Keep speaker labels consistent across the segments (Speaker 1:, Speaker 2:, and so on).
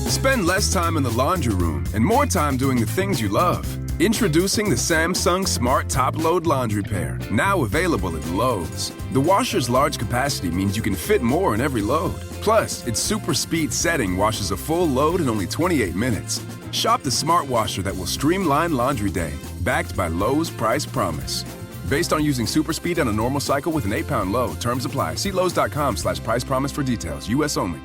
Speaker 1: Spend less time in the laundry room and more time doing the things you love. Introducing the Samsung Smart Top Load Laundry Pair, now available at Lowe's. The washer's large capacity means you can fit more in every load. Plus, its super speed setting washes a full load in only 28 minutes. Shop the smart washer that will streamline laundry day, backed by Lowe's Price Promise. Based on using super speed on a normal cycle with an 8-pound load. Terms apply. See Lowe's.com/price promise for details. U.S. only.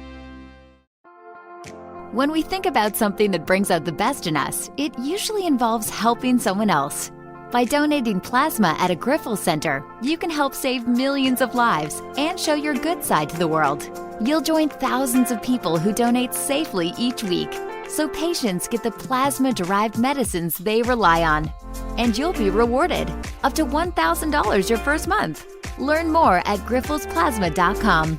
Speaker 2: When we think about something that brings out the best in us, it usually involves helping someone else. By donating plasma at a Grifols Center, you can help save millions of lives and show your good side to the world. You'll join thousands of people who donate safely each week, so patients get the plasma-derived medicines they rely on. And you'll be rewarded up to $1,000 your first month. Learn more at grifolsplasma.com.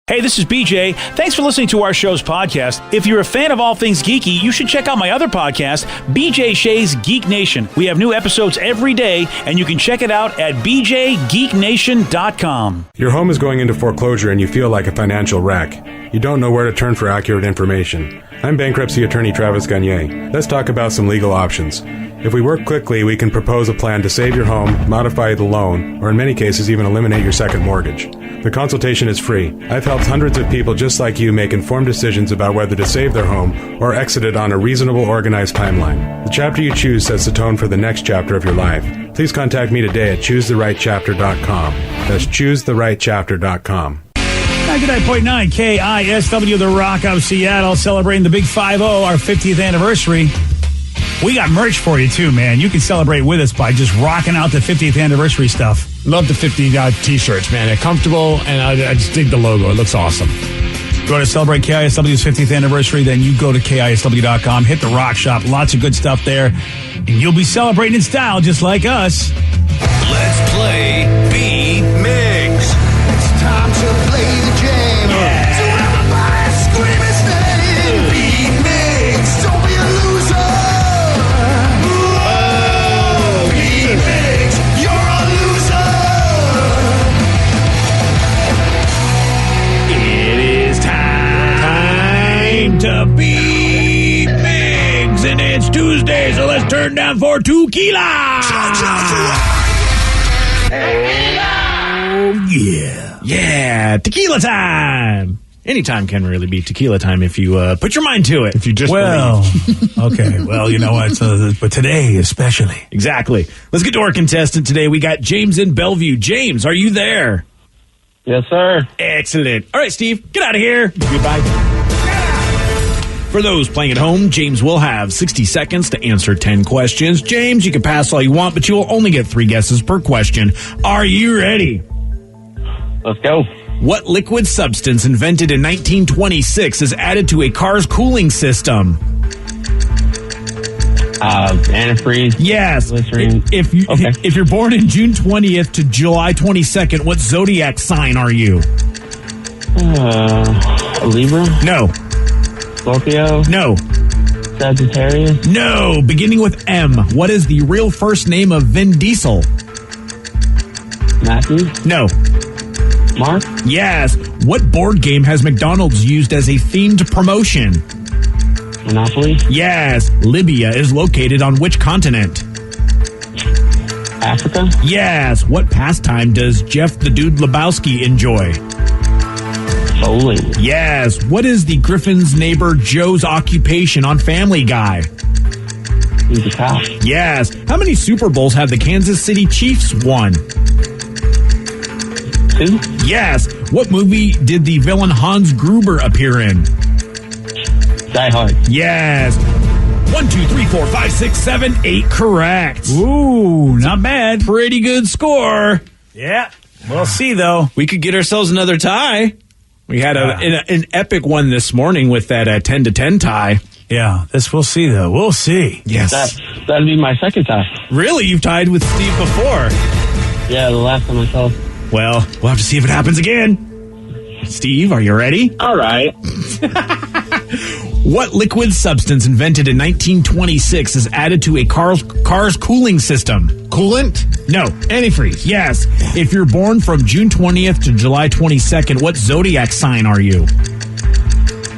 Speaker 3: Hey, this is BJ. Thanks for listening to our show's podcast. If you're a fan of all things geeky, you should check out my other podcast, BJ Shea's Geek Nation. We have new episodes every day, and you can check it out at bjgeeknation.com.
Speaker 4: Your home is going into foreclosure and you feel like a financial wreck. You don't know where to turn for accurate information. I'm bankruptcy attorney Travis Gagne. Let's talk about some legal options. If we work quickly, we can propose a plan to save your home, modify the loan, or in many cases even eliminate your second mortgage. The consultation is free. I've helped hundreds of people just like you make informed decisions about whether to save their home or exit it on a reasonable, organized timeline. The chapter you choose sets the tone for the next chapter of your life. Please contact me today at choosetherightchapter.com. That's choosetherightchapter.com.
Speaker 3: 99.9 KISW, The Rock of Seattle, celebrating the Big 5-0, our 50th anniversary. We got merch for you, too, man. You can celebrate with us by just rocking out the 50th anniversary stuff.
Speaker 5: Love the 50 T-shirts, man. They're comfortable, and I just dig the logo. It looks awesome.
Speaker 3: You want to celebrate KISW's 50th anniversary, then you go to KISW.com, hit the Rock Shop. Lots of good stuff there, and you'll be celebrating in style just like us.
Speaker 6: Let's play B-Migs.
Speaker 7: It's time to play the jam.
Speaker 3: Yeah.
Speaker 7: So everybody scream his name. B-Migs, don't be a loser. Whoa. B-Migs, you're a loser.
Speaker 3: It is time to be Migs, and it's Tuesday, so let's turn down for tequila. Oh, yeah. Yeah, tequila time. Anytime can really be tequila time if you put your mind to it.
Speaker 5: If you just
Speaker 3: believe. Okay, well, you know what? But today especially. Exactly. Let's get to our contestant today. We got James in Bellevue. James, are you there?
Speaker 8: Yes, sir.
Speaker 3: Excellent. All right, Steve, get out of here. Goodbye. For those playing at home, James will have 60 seconds to answer 10 questions. James, you can pass all you want, but you will only get 3 guesses per question. Are you ready?
Speaker 8: Let's go.
Speaker 3: What liquid substance invented in 1926 is added to a car's cooling system?
Speaker 8: Antifreeze.
Speaker 3: Yes.
Speaker 8: Glycerine.
Speaker 3: If you're born in June 20th to July 22nd, what zodiac sign are you?
Speaker 8: Libra?
Speaker 3: No.
Speaker 8: Scorpio?
Speaker 3: No.
Speaker 8: Sagittarius?
Speaker 3: No. Beginning with M. What is the real first name of Vin Diesel?
Speaker 8: Matthew?
Speaker 3: No.
Speaker 8: Mark?
Speaker 3: Yes. What board game has McDonald's used as a themed promotion?
Speaker 8: Monopoly?
Speaker 3: Yes. Libya is located on which continent?
Speaker 8: Africa?
Speaker 3: Yes. What pastime does Jeff the Dude Lebowski enjoy?
Speaker 8: Bowling?
Speaker 3: Yes. What is the Griffin's neighbor Joe's occupation on Family Guy?
Speaker 8: He's a cop.
Speaker 3: Yes. How many Super Bowls have the Kansas City Chiefs won?
Speaker 8: 2?
Speaker 3: Yes. What movie did the villain Hans Gruber appear in?
Speaker 8: Die Hard.
Speaker 3: Yes. 1, 2, 3, 4, 5, 6, 7, 8. Correct. Ooh, not bad. Pretty good score. Yeah. We'll see, though. We could get ourselves another tie. We had an epic one this morning with that 10-10 tie. Yeah, this we'll see, though. We'll see. Yes.
Speaker 8: That'd be my second tie.
Speaker 3: Really? You've tied with Steve before?
Speaker 8: Yeah, the last time I saw.
Speaker 3: Well, we'll have to see if it happens again. Steve, are you ready?
Speaker 8: All right.
Speaker 3: What liquid substance invented in 1926 is added to a car's cooling system?
Speaker 5: Coolant?
Speaker 3: No. Antifreeze. Yes. If you're born from June 20th to July 22nd, what zodiac sign are you?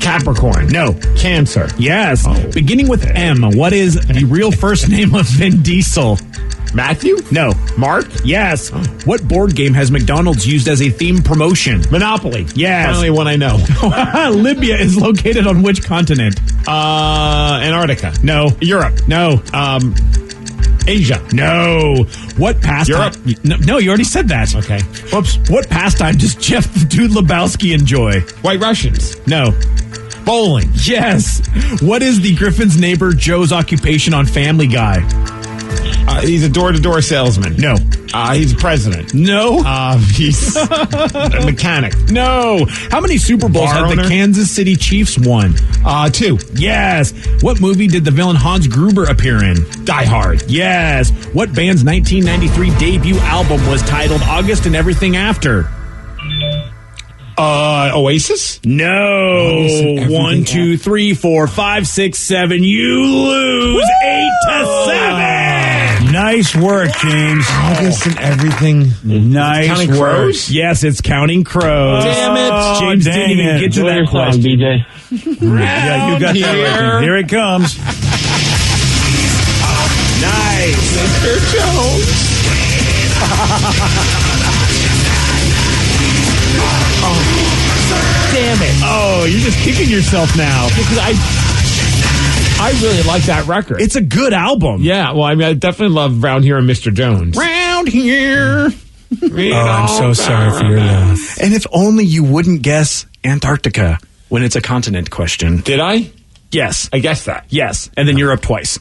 Speaker 5: Capricorn.
Speaker 3: No.
Speaker 5: Cancer.
Speaker 3: Yes.
Speaker 5: Oh.
Speaker 3: Beginning with M, what is the real first name of Vin Diesel?
Speaker 5: Matthew?
Speaker 3: No.
Speaker 5: Mark?
Speaker 3: Yes. What board game has McDonald's used as a theme promotion?
Speaker 5: Monopoly.
Speaker 3: Yes.
Speaker 5: Finally one I know.
Speaker 3: Libya is located on which continent?
Speaker 5: Antarctica.
Speaker 3: No.
Speaker 5: Europe.
Speaker 3: No.
Speaker 5: Asia.
Speaker 3: No. What pastime?
Speaker 5: Europe.
Speaker 3: No, you already said that.
Speaker 5: Okay.
Speaker 3: Whoops. What pastime does Jeff the Dude Lebowski enjoy?
Speaker 5: White Russians.
Speaker 3: No.
Speaker 5: Bowling.
Speaker 3: Yes. What is the Griffin's neighbor Joe's occupation on Family Guy?
Speaker 5: He's a door-to-door salesman.
Speaker 3: No.
Speaker 5: He's president.
Speaker 3: No.
Speaker 5: He's a mechanic.
Speaker 3: No. How many Super Bowls
Speaker 5: Bar
Speaker 3: have the
Speaker 5: owner?
Speaker 3: Kansas City Chiefs won?
Speaker 5: 2.
Speaker 3: Yes. What movie did the villain Hans Gruber appear in?
Speaker 5: Die Hard.
Speaker 3: Yes. What band's 1993 debut album was titled August and Everything After?
Speaker 5: Oasis?
Speaker 3: No. 1, 2, 3, 4, 5, 6, 7. You lose 8-7. Nice work, James.
Speaker 5: August and everything.
Speaker 3: Nice
Speaker 5: Counting
Speaker 3: work.
Speaker 5: Crows?
Speaker 3: Yes, it's Counting Crows.
Speaker 5: Damn it.
Speaker 3: James didn't even get to
Speaker 8: Enjoy
Speaker 3: that
Speaker 8: your song,
Speaker 3: question.
Speaker 8: BJ.
Speaker 3: Yeah, you got that right.
Speaker 5: Here.
Speaker 3: Here it comes. Nice.
Speaker 5: Mr. Jones.
Speaker 3: Damn it. Oh, you're just kicking yourself now.
Speaker 5: Because I really like that record.
Speaker 3: It's a good album.
Speaker 5: Yeah, well, I mean, I definitely love Round Here and Mr. Jones.
Speaker 3: Round here.
Speaker 9: Oh, I'm so sorry for your loss.
Speaker 3: And if only you wouldn't guess Antarctica when it's a continent question.
Speaker 5: Did I?
Speaker 3: Yes.
Speaker 5: I guessed that.
Speaker 3: Yes. And then Europe twice.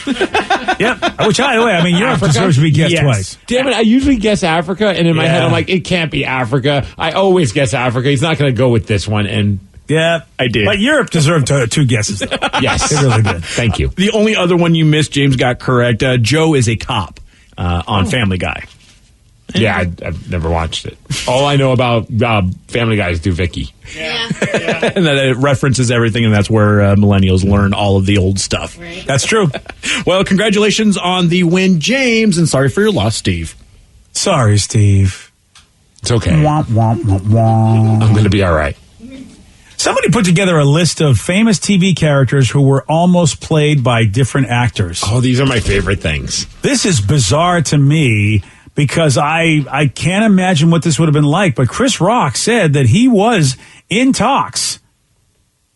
Speaker 9: Yep. Which, by the way, I mean, Europe
Speaker 5: Africa?
Speaker 9: deserves to be guessed
Speaker 3: Yes.
Speaker 9: twice.
Speaker 5: Damn it, I usually guess Africa, and in my head, I'm like, it can't be Africa. I always guess Africa. He's not going to go with this one, and
Speaker 9: Yeah,
Speaker 3: I did.
Speaker 9: But Europe deserved two guesses.
Speaker 5: yes.
Speaker 9: They really did.
Speaker 5: Thank you.
Speaker 3: The only other one you missed, James got correct. Joe is a cop on Family Guy.
Speaker 5: Yeah, I've never watched it. All I know about Family Guy is Do Vicky.
Speaker 2: Yeah.
Speaker 3: And that it references everything, and that's where millennials learn all of the old stuff.
Speaker 2: Right.
Speaker 9: That's true.
Speaker 3: Well, congratulations on the win, James, and sorry for your loss, Steve.
Speaker 9: Sorry, Steve.
Speaker 5: It's okay.
Speaker 9: Womp, womp, womp, womp.
Speaker 5: I'm going to be all right.
Speaker 9: Somebody put together a list of famous TV characters who were almost played by different actors.
Speaker 5: Oh, these are my favorite things.
Speaker 9: This is bizarre to me because I can't imagine what this would have been like. But Chris Rock said that he was in talks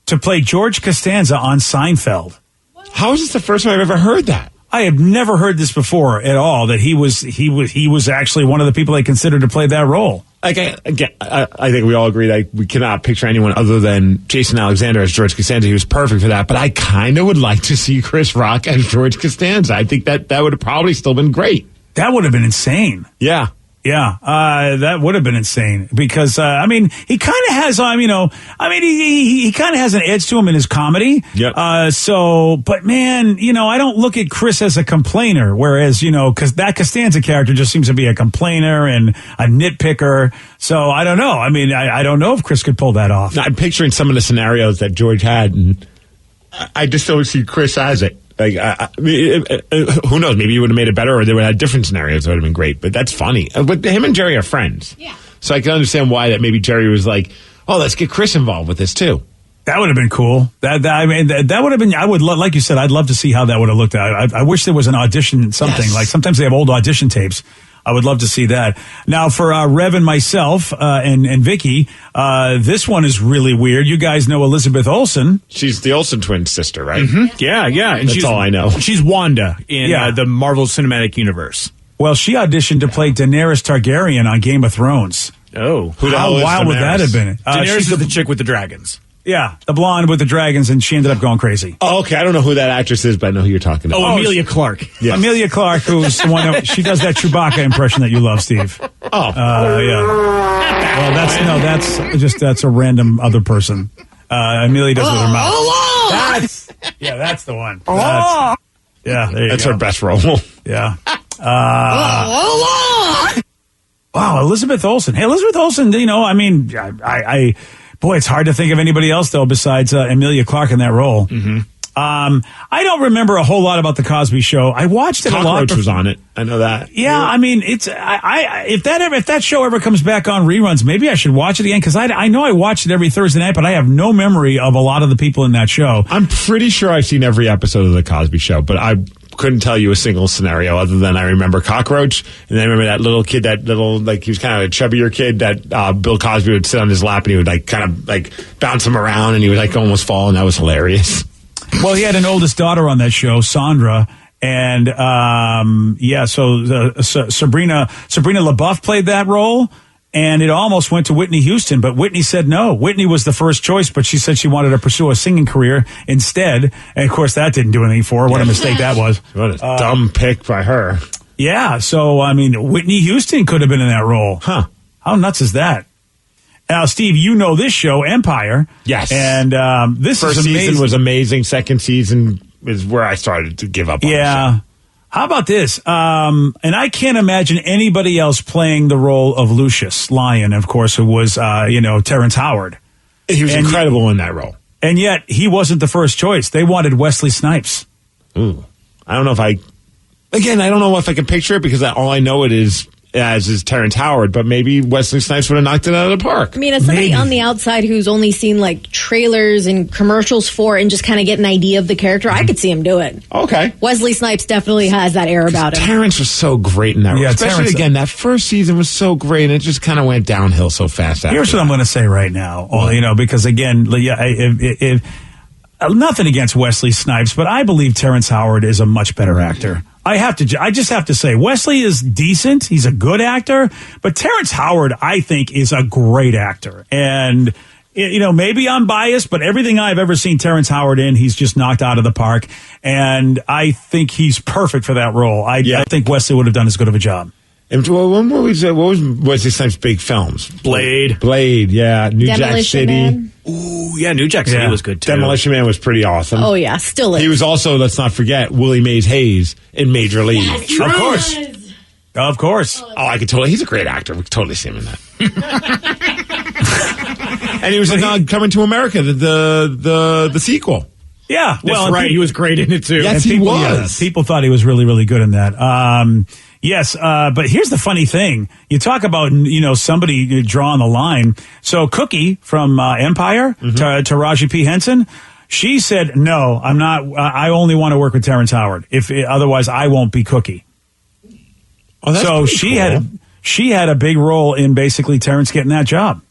Speaker 9: to play George Costanza on Seinfeld.
Speaker 5: How is this the first time I've ever heard that?
Speaker 9: I have never heard this before at all. That he was actually one of the people they considered to play that role.
Speaker 5: Like, I think we all agree that we cannot picture anyone other than Jason Alexander as George Costanza. He was perfect for that. But I kind of would like to see Chris Rock as George Costanza. I think that would have probably still been great.
Speaker 9: That would have been insane.
Speaker 5: Yeah.
Speaker 9: Yeah, that would have been insane because I mean he kind of has he kind of has an edge to him in his comedy.
Speaker 5: Yep.
Speaker 9: But man, I don't look at Chris as a complainer, whereas because that Costanza character just seems to be a complainer and a nitpicker. So I don't know. I mean, I don't know if Chris could pull that off.
Speaker 5: I'm picturing some of the scenarios that George had, and I just don't see Chris as it. Like, who knows? Maybe you would have made it better, or they would have had different scenarios that would have been great. But that's funny. But him and Jerry are friends.
Speaker 2: Yeah.
Speaker 5: So I can understand why that maybe Jerry was like, "Oh, let's get Chris involved with this too."
Speaker 9: That would have been cool. That would have been. I would like you said. I'd love to see how that would have looked. I wish there was an audition something.
Speaker 5: Yes.
Speaker 9: Like sometimes they have old audition tapes. I would love to see that. Now for Rev and myself and Vicky, this one is really weird. You guys know Elizabeth Olsen.
Speaker 5: She's the Olsen twins' sister, right?
Speaker 3: Mm-hmm. Yeah. And
Speaker 5: That's all I know.
Speaker 3: She's Wanda in the Marvel Cinematic Universe.
Speaker 9: Well, she auditioned to play Daenerys Targaryen on Game of Thrones.
Speaker 3: Oh.
Speaker 5: Who the
Speaker 9: How
Speaker 5: hell is
Speaker 9: wild would that
Speaker 5: Daenerys?
Speaker 9: have been?
Speaker 3: Daenerys
Speaker 9: She's
Speaker 3: is the chick with the dragons.
Speaker 9: Yeah, the blonde with the dragons, and she ended up going crazy.
Speaker 5: Oh, okay. I don't know who that actress is, but I know who you're talking about.
Speaker 3: Oh, Amelia Clark.
Speaker 5: Yes.
Speaker 9: Amelia Clark, who's the one that she does that Chewbacca impression that you love, Steve.
Speaker 5: Oh.
Speaker 9: Yeah. Well, that's a random other person. Amelia does it with her mouth. That's the one. There you
Speaker 5: That's
Speaker 9: go.
Speaker 5: her best role.
Speaker 9: Yeah. Wow, Elizabeth Olsen. Hey, Elizabeth Olsen, boy, it's hard to think of anybody else, though, besides Amelia Clark in that role.
Speaker 3: Mm-hmm.
Speaker 9: I don't remember a whole lot about the Cosby Show. I watched it a lot.
Speaker 5: Cockroach was on it. I know that.
Speaker 9: Yeah, I mean, it's if that show ever comes back on reruns, maybe I should watch it again because I know I watched it every Thursday night, but I have no memory of a lot of the people in that show.
Speaker 5: I'm pretty sure I've seen every episode of the Cosby Show, but I couldn't tell you a single scenario other than I remember Cockroach, and then I remember that little kid, he was kind of a chubbier kid that Bill Cosby would sit on his lap and he would kind of bounce him around and he would almost fall, and that was hilarious.
Speaker 9: Well, he had an oldest daughter on that show, Sandra, and Sabrina LaBeouf played that role, and it almost went to Whitney Houston, but Whitney said no. Whitney was the first choice, but she said she wanted to pursue a singing career instead, and of course that didn't do anything for her. What a mistake that was.
Speaker 5: What a dumb pick by her.
Speaker 9: Yeah, so, I mean, Whitney Houston could have been in that role.
Speaker 5: Huh.
Speaker 9: How nuts is that? Now, Steve, you know this show, Empire.
Speaker 5: Yes.
Speaker 9: And this
Speaker 5: First
Speaker 9: is amazing.
Speaker 5: season was amazing. Second season is where I started to give up on the show.
Speaker 9: How about this? And I can't imagine anybody else playing the role of Lucius Lyon, of course, who was, Terrence Howard.
Speaker 5: He was incredible in that role.
Speaker 9: And yet, he wasn't the first choice. They wanted Wesley Snipes.
Speaker 5: Ooh. I don't know if I can picture it because all I know it is Terrence Howard, but maybe Wesley Snipes would have knocked it out of the park.
Speaker 10: I mean, as somebody on the outside who's only seen trailers and commercials for it and just kind of get an idea of the character, I could see him do it.
Speaker 5: Okay.
Speaker 10: Wesley Snipes definitely has that air about him.
Speaker 5: Terrence was so great in that role.
Speaker 9: Yeah,
Speaker 5: especially again, that first season was so great, and it just kind of went downhill so fast after
Speaker 9: Here's what I'm going to say right now, because again, if nothing against Wesley Snipes, but I believe Terrence Howard is a much better actor. I just have to say, Wesley is decent. He's a good actor, but Terrence Howard, I think, is a great actor. And, maybe I'm biased, but everything I've ever seen Terrence Howard in, he's just knocked out of the park. And I think he's perfect for that role. I think Wesley would have done as good of a job.
Speaker 5: And what was Wesley Snipes' big films?
Speaker 3: Blade,
Speaker 5: yeah. New Jack City.
Speaker 10: Man.
Speaker 3: Ooh, yeah, New Jack City was good too.
Speaker 5: Demolition Man was pretty awesome.
Speaker 10: Oh, yeah, still is.
Speaker 5: He was also, let's not forget, Willie Mays Hayes in Major League.
Speaker 10: Yes,
Speaker 9: Of course. Of course.
Speaker 5: Oh, I could totally. He's a great actor. We could totally see him in that. And he was in Coming to America, the sequel.
Speaker 9: Yeah.
Speaker 3: That's right. He was great in it too.
Speaker 5: Yes, he was.
Speaker 9: People thought he was really, really good in that. Yes, but here's the funny thing. You talk about, somebody drawing the line. So Cookie from Empire, Taraji P. Henson, she said, no, I'm not. I only want to work with Terrence Howard. Otherwise, I won't be Cookie.
Speaker 5: Oh, that's
Speaker 9: so
Speaker 5: cool.
Speaker 9: she had a big role in basically Terrence getting that job.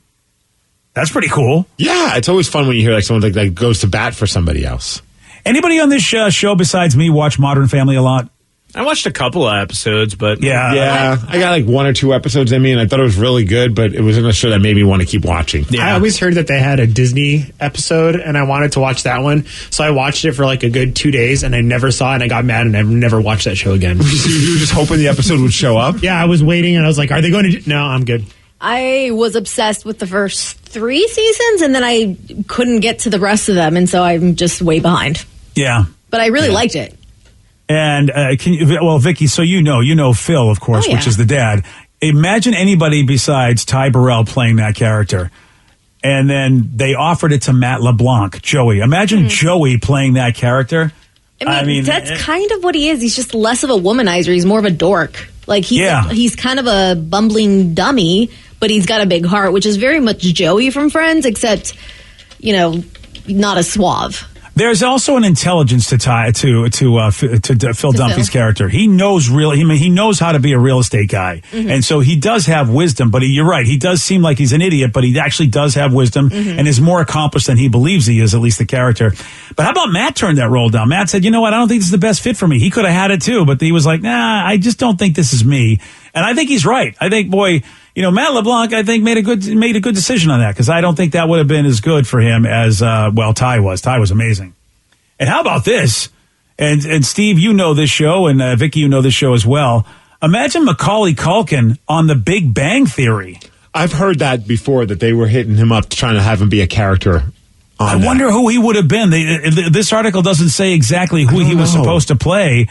Speaker 9: That's pretty cool.
Speaker 5: Yeah, it's always fun when you hear someone that goes to bat for somebody else.
Speaker 9: Anybody on this show besides me watch Modern Family a lot?
Speaker 3: I watched a couple of episodes, but
Speaker 5: yeah, I got 1 or 2 episodes in me, and I thought it was really good, but it wasn't a show that made me want to keep watching.
Speaker 11: Yeah. I always heard that they had a Disney episode, and I wanted to watch that one, so I watched it for a good 2 days, and I never saw it, and I got mad, and I've never watched that show again.
Speaker 5: You were just hoping the episode would show up?
Speaker 11: Yeah, I was waiting, and I was like, are they going to... No, I'm good.
Speaker 10: I was obsessed with the first 3 seasons, and then I couldn't get to the rest of them, and so I'm just way behind.
Speaker 9: Yeah.
Speaker 10: But I really liked it.
Speaker 9: And Vicky, so you know Phil, of course, which is the dad. Imagine anybody besides Ty Burrell playing that character. And then they offered it to Matt LeBlanc, Joey. Imagine Joey playing that character.
Speaker 10: I mean, that's kind of what he is. He's just less of a womanizer. He's more of a dork. He's kind of a bumbling dummy, but he's got a big heart, which is very much Joey from Friends, except, not as suave.
Speaker 9: There's also an intelligence to Phil Dunphy's character. He knows he knows how to be a real estate guy, and so he does have wisdom. But you're right, he does seem like he's an idiot, but he actually does have wisdom and is more accomplished than he believes he is. At least the character. But how about Matt turned that role down? Matt said, "You know what? I don't think this is the best fit for me." He could have had it too, but he was like, "Nah, I just don't think this is me." And I think he's right. I think, Matt LeBlanc, I think made a good decision on that because I don't think that would have been as good for him as Ty was. Ty was amazing. And how about this? And Steve, you know this show, and Vicky, you know this show as well. Imagine Macaulay Culkin on The Big Bang Theory.
Speaker 5: I've heard that before, that they were hitting him up trying to have him be a character.
Speaker 9: I wonder who he would have been. This article doesn't say exactly who he was supposed to play.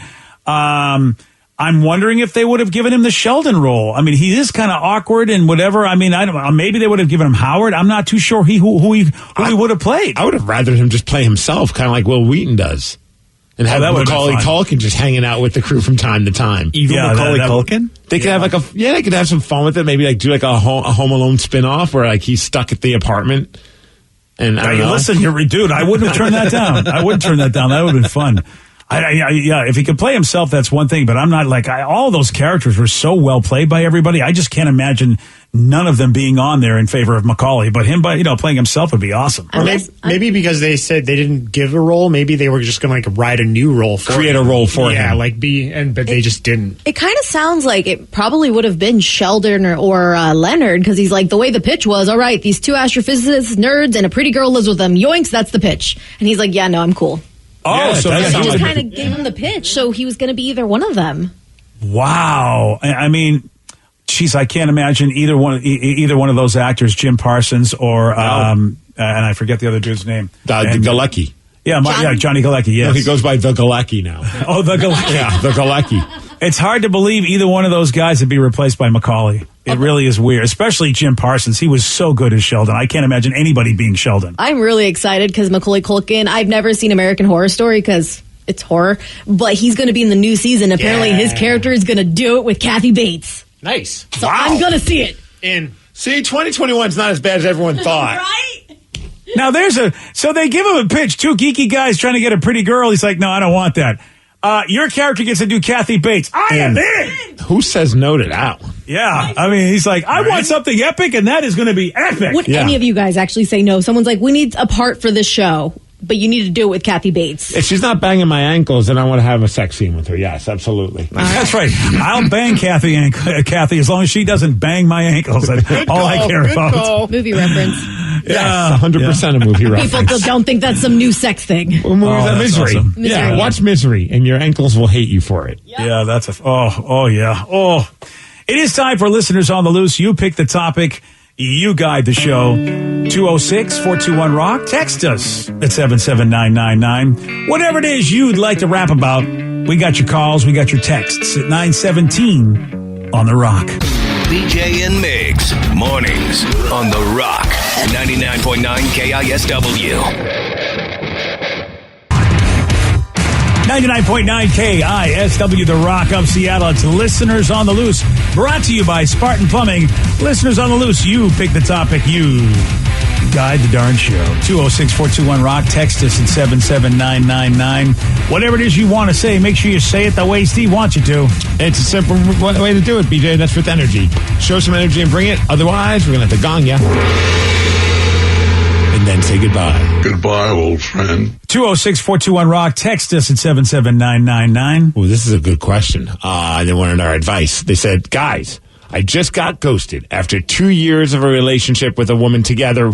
Speaker 9: I'm wondering if they would have given him the Sheldon role. I mean, he is kind of awkward and whatever. I mean, I don't. Maybe they would have given him Howard. I'm not too sure who he would have played.
Speaker 5: I would have rather him just play himself, kind of like Will Wheaton does, and have Macaulay Culkin just hanging out with the crew from time to time.
Speaker 3: Even Macaulay Culkin?
Speaker 5: They could have they could have some fun with it. Maybe like do like a Home Alone spinoff where like he's stuck at the apartment. And I don't know.
Speaker 9: Listen, dude, I wouldn't have turned that down. I wouldn't turn that down. That would have been fun. Yeah, if he could play himself, that's one thing. But I'm not like all those characters were so well played by everybody. I just can't imagine none of them being on there in favor of Macaulay. But him, playing himself would be awesome.
Speaker 11: Maybe because they said they didn't give a role, maybe they were just going to like write a new role for
Speaker 5: create a role for him.
Speaker 11: Yeah, but they just didn't.
Speaker 10: It kind of sounds like it probably would have been Sheldon or Leonard, because he's like, the way the pitch was, all right, these two astrophysicists, nerds, and a pretty girl lives with them. Yoinks, that's the pitch. And he's like, yeah, no, I'm cool.
Speaker 9: Oh, so
Speaker 10: he just kind of gave him the pitch, so he was going to be either one of them.
Speaker 9: Wow. I mean, geez, I can't imagine either one of those actors, Jim Parsons or and I forget the other dude's name.
Speaker 5: Galecki.
Speaker 9: Yeah, Johnny Galecki, yes.
Speaker 5: No, he goes by the Galecki now.
Speaker 9: Oh, the Galecki.
Speaker 5: Yeah, the Galecki.
Speaker 9: It's hard to believe either one of those guys would be replaced by Macaulay. It really is weird, especially Jim Parsons. He was so good as Sheldon. I can't imagine anybody being Sheldon.
Speaker 10: I'm really excited because Macaulay Culkin, I've never seen American Horror Story because it's horror, but he's going to be in the new season. Apparently his character is going to do it with Kathy Bates.
Speaker 11: Nice.
Speaker 10: So I'm going to see it.
Speaker 5: See, 2021 is not as bad as everyone thought.
Speaker 10: Right?
Speaker 9: Now so they give him a pitch, two geeky guys trying to get a pretty girl. He's like, no, I don't want that. Your character gets to do Kathy Bates. I am in.
Speaker 5: Who says no to that one?
Speaker 9: Yeah. I mean, he's like, I want something epic, and that is going to be epic.
Speaker 10: Would any of you guys actually say no? Someone's like, we need a part for this show, but you need to do it with Kathy Bates.
Speaker 5: If she's not banging my ankles, then I want to have a sex scene with her. Yes, absolutely.
Speaker 9: That's right. I'll bang Kathy as long as she doesn't bang my ankles. That's all I care about.
Speaker 10: Movie reference.
Speaker 5: Yes, 100% a movie reference.
Speaker 10: People don't think that's some new sex thing.
Speaker 5: Misery.
Speaker 9: Awesome.
Speaker 5: Yeah, watch Misery, and your ankles will hate you for it.
Speaker 9: Yeah, that's yeah. It is time for Listeners on the Loose. You pick the topic. You guide the show. 206-421-ROCK. Text us at 77999. Whatever it is you'd like to rap about, we got your calls, we got your texts at 917 on The Rock.
Speaker 6: BJ and Migs, mornings on The Rock, 99.9 KISW.
Speaker 9: 99.9 KISW, The Rock of Seattle. It's Listeners on the Loose, brought to you by Spartan Plumbing. Listeners on the Loose, you pick the topic, you guide the darn show. 206-421-ROCK. Text us at 77999. Whatever it is you want to say, make sure you say it the way Steve wants you to.
Speaker 5: It's a simple way to do it, BJ. That's with energy. Show some energy and bring it. Otherwise, we're going to have to gong ya. And then say goodbye.
Speaker 12: Goodbye, old friend.
Speaker 9: 206-421-ROCK. Text us at 77999.
Speaker 5: Oh, this is a good question. They wanted our advice. They said, guys, I just got ghosted after 2 years of a relationship with a woman together.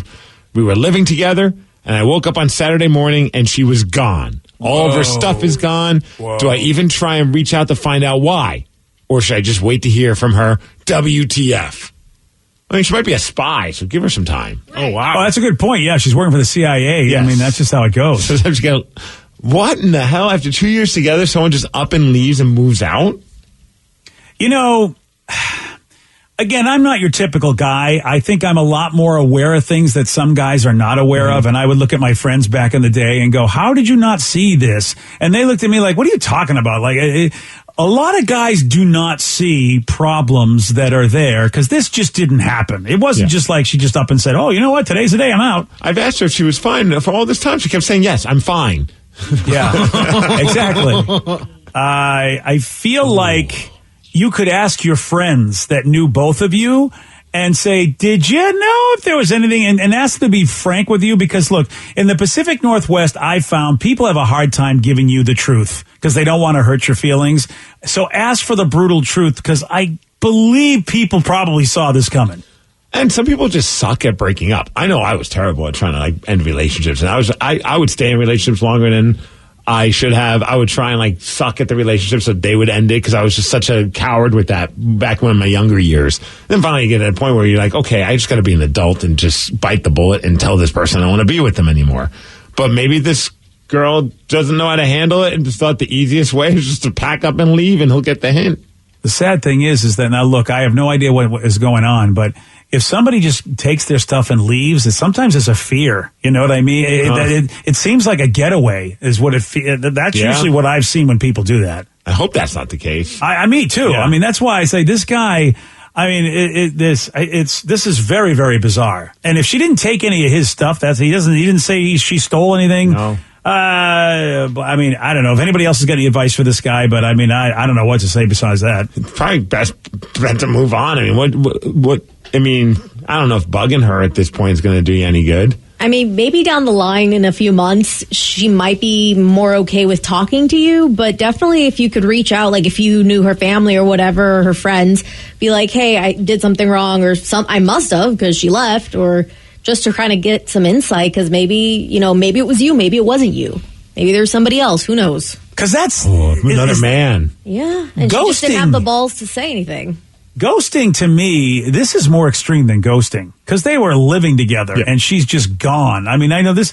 Speaker 5: We were living together, and I woke up on Saturday morning, and she was gone. All of her stuff is gone. Whoa. Do I even try and reach out to find out why? Or should I just wait to hear from her? WTF. I mean, she might be a spy, so give her some time.
Speaker 9: Oh, wow. Oh, that's a good point. Yeah, she's working for the CIA. Yes. I mean, that's just how it goes.
Speaker 5: Sometimes you go, what in the hell? After 2 years together, someone just up and leaves and moves out?
Speaker 9: You know, again, I'm not your typical guy. I think I'm a lot more aware of things that some guys are not aware of. And I would look at my friends back in the day and go, how did you not see this? And they looked at me like, what are you talking about? Like, a lot of guys do not see problems that are there because this just didn't happen. It wasn't just like she just up and said, oh, you know what? Today's the day I'm out.
Speaker 5: I've asked her if she was fine. For all this time, she kept saying, yes, I'm fine.
Speaker 9: Yeah, exactly. I feel like you could ask your friends that knew both of you and say, did you know if there was anything? And ask them to be frank with you because, look, in the Pacific Northwest, I found people have a hard time giving you the truth because they don't want to hurt your feelings. So ask for the brutal truth because I believe people probably saw this coming.
Speaker 5: And some people just suck at breaking up. I know I was terrible at trying to like end relationships. And I would stay in relationships longer than I should have. I would try and like suck at the relationship so they would end it because I was just such a coward with that back when in my younger years. Then finally you get at a point where you're like, okay, I just got to be an adult and just bite the bullet and tell this person I don't want to be with them anymore. But maybe this girl doesn't know how to handle it and just thought the easiest way is just to pack up and leave, and he'll get the hint.
Speaker 9: The sad thing is that now look, I have no idea what is going on, but if somebody just takes their stuff and leaves, sometimes it's a fear. You know what I mean? It seems like a getaway is what that's usually what I've seen when people do that.
Speaker 5: I hope that's not the case.
Speaker 9: Me too.
Speaker 5: Yeah.
Speaker 9: I mean, that's why I say this guy. I mean, this is very, very bizarre. And if she didn't take any of his stuff, he didn't say she stole anything.
Speaker 5: No.
Speaker 9: I mean, I don't know if anybody else has got any advice for this guy, but I mean, I don't know what to say besides that.
Speaker 5: It's probably best to move on. I mean, what? I mean, I don't know if bugging her at this point is going to do you any good.
Speaker 10: I mean, maybe down the line in a few months, she might be more okay with talking to you. But definitely if you could reach out, like if you knew her family or whatever, or her friends, be like, hey, I did something wrong or I must have because she left, or just to kind of get some insight because maybe it was you, maybe it wasn't you. Maybe there's somebody else. Who knows?
Speaker 9: Because that's
Speaker 5: another man.
Speaker 10: Yeah. And she just didn't have the balls to say anything.
Speaker 9: Ghosting, to me, this is more extreme than ghosting because they were living together and she's just gone. I mean, I know this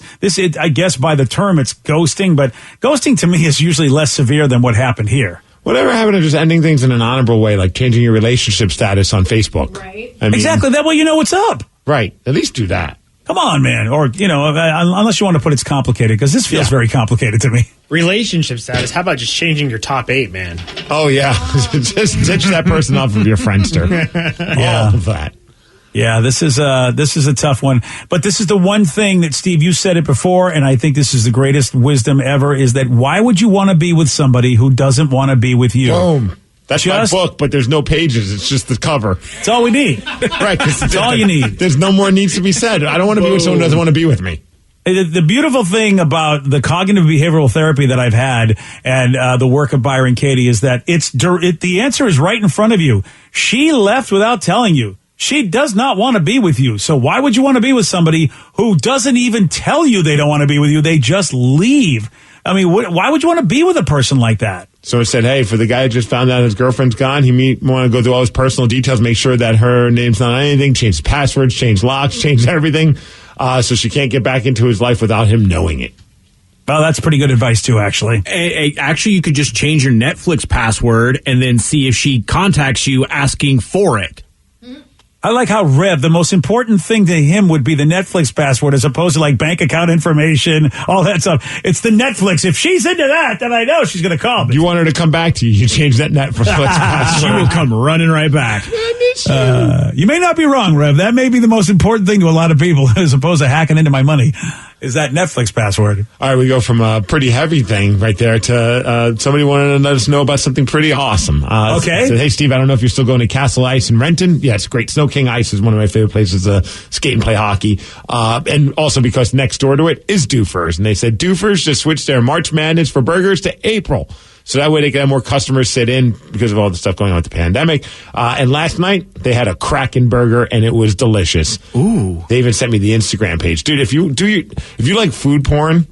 Speaker 9: I guess by the term it's ghosting, but ghosting to me is usually less severe than what happened here.
Speaker 5: Whatever happened to just ending things in an honorable way, like changing your relationship status on Facebook?
Speaker 10: Right.
Speaker 5: I mean,
Speaker 9: exactly. That way you know what's up.
Speaker 5: Right. At least do that.
Speaker 9: Come on, man. Or, unless you want to put it's complicated, because this feels very complicated to me.
Speaker 11: Relationship status. How about just changing your top 8, man?
Speaker 5: Oh, yeah. Just ditch that person off of your Friendster. All of that.
Speaker 9: Yeah, this is a tough one. But this is the one thing that, Steve, you said it before, and I think this is the greatest wisdom ever, is that why would you want to be with somebody who doesn't want to be with you?
Speaker 5: Boom. That's my book, but there's no pages. It's just the cover.
Speaker 9: It's all we need.
Speaker 5: Right.
Speaker 9: It's all you need.
Speaker 5: There's no more needs to be said. I don't want to be with someone who doesn't want to be with me.
Speaker 9: The beautiful thing about the cognitive behavioral therapy that I've had and the work of Byron Katie is that the answer is right in front of you. She left without telling you. She does not want to be with you. So why would you want to be with somebody who doesn't even tell you they don't want to be with you? They just leave. I mean, why would you want to be with a person like that?
Speaker 5: So it said, hey, for the guy who just found out his girlfriend's gone, he want to go through all his personal details, make sure that her name's not on anything, change passwords, change locks, change everything, so she can't get back into his life without him knowing it.
Speaker 9: Well, that's pretty good advice, too, actually.
Speaker 3: Actually, you could just change your Netflix password and then see if she contacts you asking for it.
Speaker 9: I like how Rev, the most important thing to him would be the Netflix password as opposed to like bank account information, all that stuff. It's the Netflix. If she's into that, then I know she's going to call me.
Speaker 5: You want her to come back to you. You change that Netflix password.
Speaker 3: She will come running right back.
Speaker 9: You may not be wrong, Rev. That may be the most important thing to a lot of people as opposed to hacking into my money. Is that Netflix password.
Speaker 5: All right, we go from a pretty heavy thing right there to somebody wanted to let us know about something pretty awesome.
Speaker 9: Okay.
Speaker 5: Said, hey, Steve, I don't know if you're still going to Castle Ice in Renton. Yeah, it's great. Snow King Ice is one of my favorite places to skate and play hockey. And also because next door to it is Doofers. And they said Doofers just switched their March Madness for burgers to April. So that way they can have more customers sit in because of all the stuff going on with the pandemic. And last night they had a Kraken burger and it was delicious.
Speaker 3: Ooh.
Speaker 5: They even sent me the Instagram page. Dude, if you like food porn,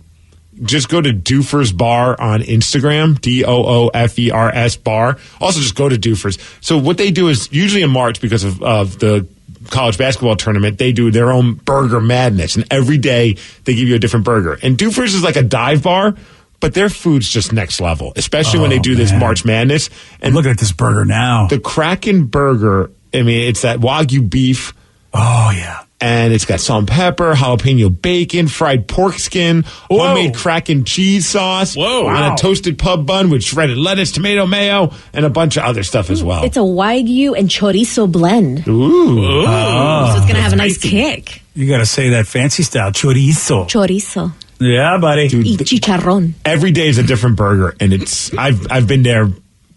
Speaker 5: just go to Doofers Bar on Instagram, Doofers bar. Also just go to Doofers. So what they do is usually in March because of the college basketball tournament, they do their own burger madness. And every day they give you a different burger. And Doofers is like a dive bar. But their food's just next level, especially when they do this March Madness. And
Speaker 9: look at this burger now.
Speaker 5: The Kraken burger, I mean, it's that Wagyu beef.
Speaker 9: Oh, yeah.
Speaker 5: And it's got salt and pepper, jalapeno bacon, fried pork skin, homemade Kraken cheese sauce, on a toasted pub bun with shredded lettuce, tomato mayo, and a bunch of other stuff as well.
Speaker 10: It's a Wagyu and chorizo blend.
Speaker 5: Ooh.
Speaker 10: So it's going to have a nice kick.
Speaker 9: You got to say that fancy style, chorizo.
Speaker 10: Chorizo.
Speaker 9: Yeah, buddy.
Speaker 5: Dude,
Speaker 10: Y chicharrón.
Speaker 5: Every day is a different burger, and I've been there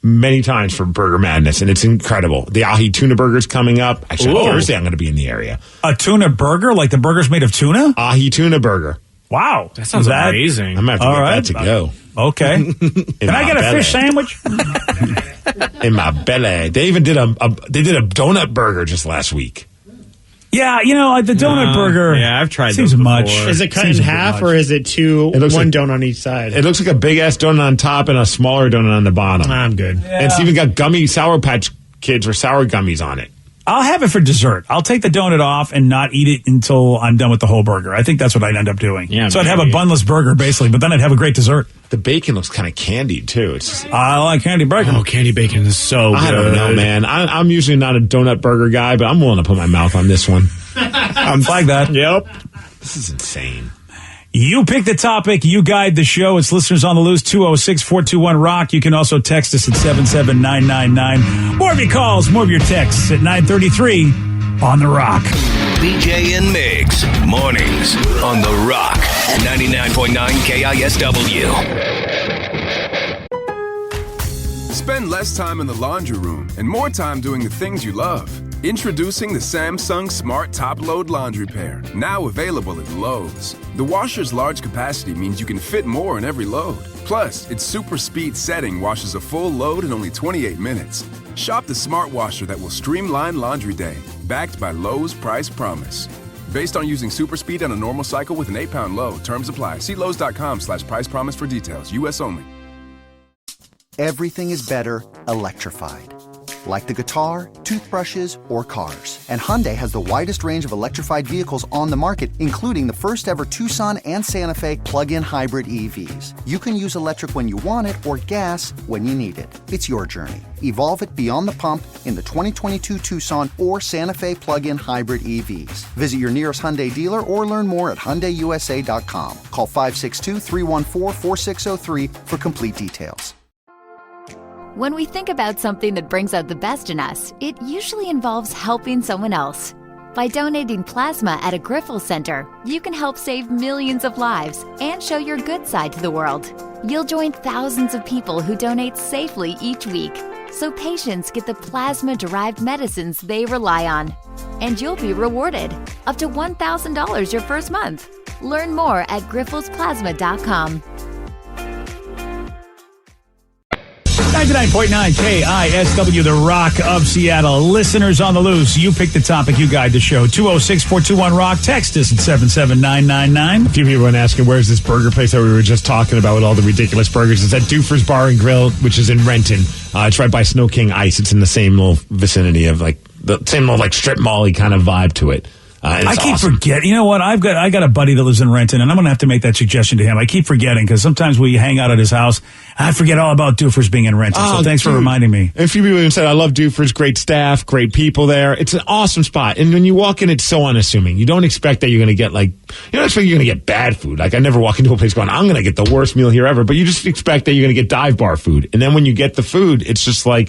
Speaker 5: many times for Burger Madness, and it's incredible. The ahi tuna burger's coming up. Actually, Thursday I'm going to be in the area.
Speaker 9: A tuna burger? Like the burger's made of tuna?
Speaker 5: Ahi tuna burger.
Speaker 9: Wow.
Speaker 3: That sounds amazing.
Speaker 5: I'm going to have to get that to go.
Speaker 9: Okay. Can I get a fish sandwich?
Speaker 5: In my belly. They even did a donut burger just last week.
Speaker 9: Yeah, the donut burger.
Speaker 3: Yeah, I've tried
Speaker 9: seems
Speaker 3: those
Speaker 9: much.
Speaker 3: before.
Speaker 11: Is it cut in half or is it one donut on each side?
Speaker 5: It looks like a big ass donut on top and a smaller donut on the bottom.
Speaker 11: I'm good.
Speaker 5: And it's even got Sour Patch Kids or sour gummies on it.
Speaker 9: I'll have it for dessert. I'll take the donut off and not eat it until I'm done with the whole burger. I think that's what I'd end up doing.
Speaker 5: Yeah,
Speaker 9: so I'd have a bunless burger, basically, but then I'd have a great dessert.
Speaker 5: The bacon looks kind of candied, too.
Speaker 9: I like candy bacon.
Speaker 11: Oh, candy bacon is so good.
Speaker 5: I don't know, man. I'm usually not a donut burger guy, but I'm willing to put my mouth on this one.
Speaker 9: I'm like that.
Speaker 5: Yep. This is insane.
Speaker 9: You pick the topic. You guide the show. It's listeners on the loose, 206-421-ROCK. You can also text us at 77999. More of your calls, more of your texts at 933 on The Rock.
Speaker 6: BJ and Migs, mornings on The Rock, 99.9 KISW.
Speaker 1: Spend less time in the laundry room and more time doing the things you love. Introducing the Samsung Smart Top Load Laundry Pair, now available at Lowe's. The washer's large capacity means you can fit more in every load. Plus, its super speed setting washes a full load in only 28 minutes. Shop the smart washer that will streamline laundry day, backed by Lowe's Price Promise. Based on using super speed on a normal cycle with an 8-pound load. Terms apply. See Lowe's.com/price promise for details. U.S. only.
Speaker 12: Everything is better electrified. Like the guitar, toothbrushes, or cars. And Hyundai has the widest range of electrified vehicles on the market, including the first ever Tucson and Santa Fe plug-in hybrid EVs. You can use electric when you want it or gas when you need it. It's your journey. Evolve it beyond the pump in the 2022 Tucson or Santa Fe plug-in hybrid EVs. Visit your nearest Hyundai dealer or learn more at HyundaiUSA.com. Call 562-314-4603 for complete details.
Speaker 2: When we think about something that brings out the best in us, it usually involves helping someone else. By donating plasma at a Griffel Center, you can help save millions of lives and show your good side to the world. You'll join thousands of people who donate safely each week, so patients get the plasma-derived medicines they rely on. And you'll be rewarded up to $1,000 your first month. Learn more at griffelsplasma.com.
Speaker 9: 99.9 KISW, The Rock of Seattle. Listeners on the loose, you pick the topic, you guide the show. 206-421-ROCK. Text us at 77999.
Speaker 5: A few people have been asking, where's this burger place that we were just talking about with all the ridiculous burgers? It's at Doofer's Bar and Grill, which is in Renton. It's right by Snow King Ice. It's in the same little vicinity of like the same little like strip mall-y kind of vibe to it.
Speaker 9: I keep forgetting. You know what? I got a buddy that lives in Renton, and I'm going to have to make that suggestion to him. I keep forgetting because sometimes we hang out at his house, and I forget all about Doofer's being in Renton. So thanks for reminding me.
Speaker 5: And a few people even said, I love Doofer's. Great staff, great people there. It's an awesome spot. And when you walk in, it's so unassuming. You don't expect that you're going to get you don't expect you're going to get bad food. Like I never walk into a place going, I'm going to get the worst meal here ever. But you just expect that you're going to get dive bar food. And then when you get the food, it's just like,